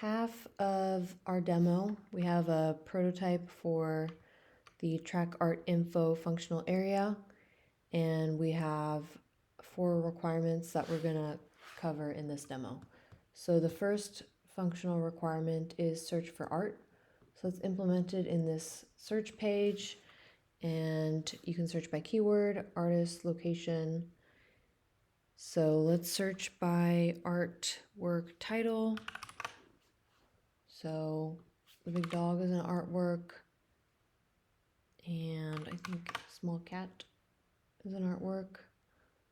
half of our demo, we have a prototype for the track art info functional area, and we have 4 requirements that we're gonna cover in this demo. So the first functional requirement is search for art. So it's implemented in this search page, and you can search by keyword, artist, location. So let's search by artwork title. So the big dog is an artwork, and I think small cat is an artwork.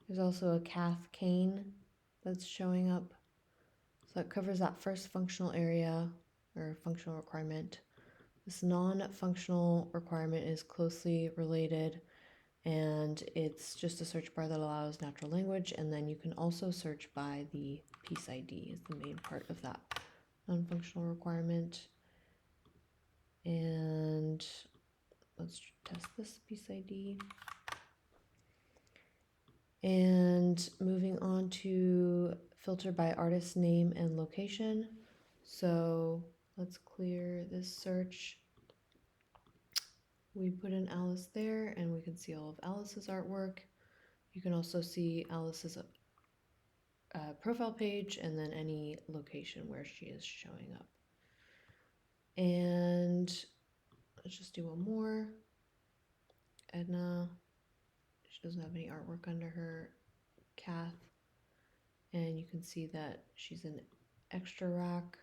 There's also a Kath cane that's showing up. So that covers that first functional area or functional requirement. This non-functional requirement is closely related, and it's just a search bar that allows natural language, and then you can also search by the piece ID is the main part of that non-functional requirement. And let's test this piece ID. And moving on to filter by artist name and location. So let's clear this search. We put in Alice there, and we can see all of Alice's artwork. You can also see Alice's profile page and then any location where she is showing up. And let's just do one more. Edna, she doesn't have any artwork under her. Kath, and you can see that she's an extra rack,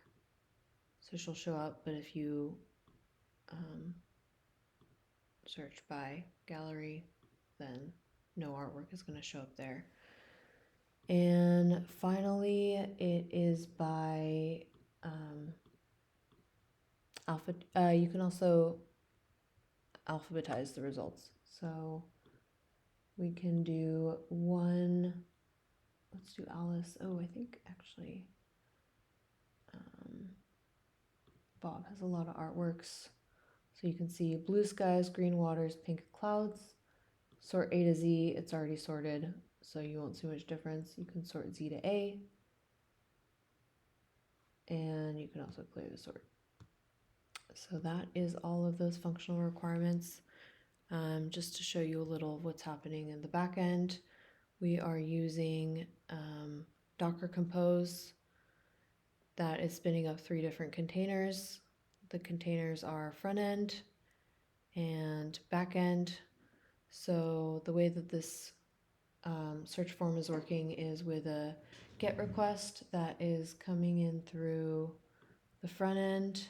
so she'll show up, but if you search by gallery, then no artwork is going to show up there. And finally, it is by you can also alphabetize the results. So we can do one, let's do Alice. Oh, I think actually Bob has a lot of artworks. So you can see blue skies, green waters, pink clouds. Sort A to Z, it's already sorted, so you won't see much difference. You can sort Z to A, and you can also clear the sort. So that is all of those functional requirements. Just to show you a little of what's happening in the back end, we are using Docker Compose that is spinning up 3 different containers. The containers are front end and back end. So the way that this search form is working is with a GET request that is coming in through the front end.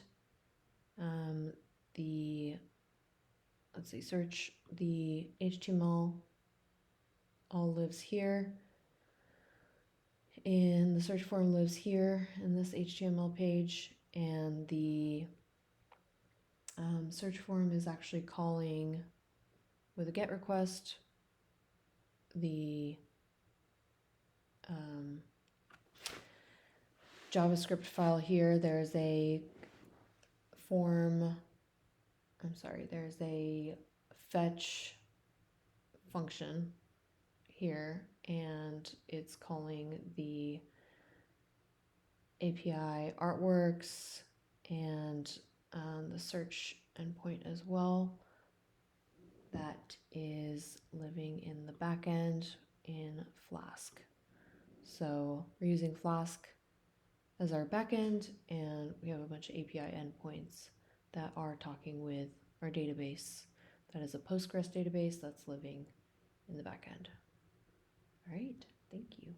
Search the HTML all lives here, and the search form lives here in this HTML page, and the search form is actually calling with a GET request the JavaScript file here. There's a there's a fetch function here, and it's calling the API artworks and the search endpoint as well. That is living in the backend in Flask. So we're using Flask as our backend, and we have a bunch of API endpoints that are talking with our database. That is a Postgres database that's living in the backend. All right, thank you.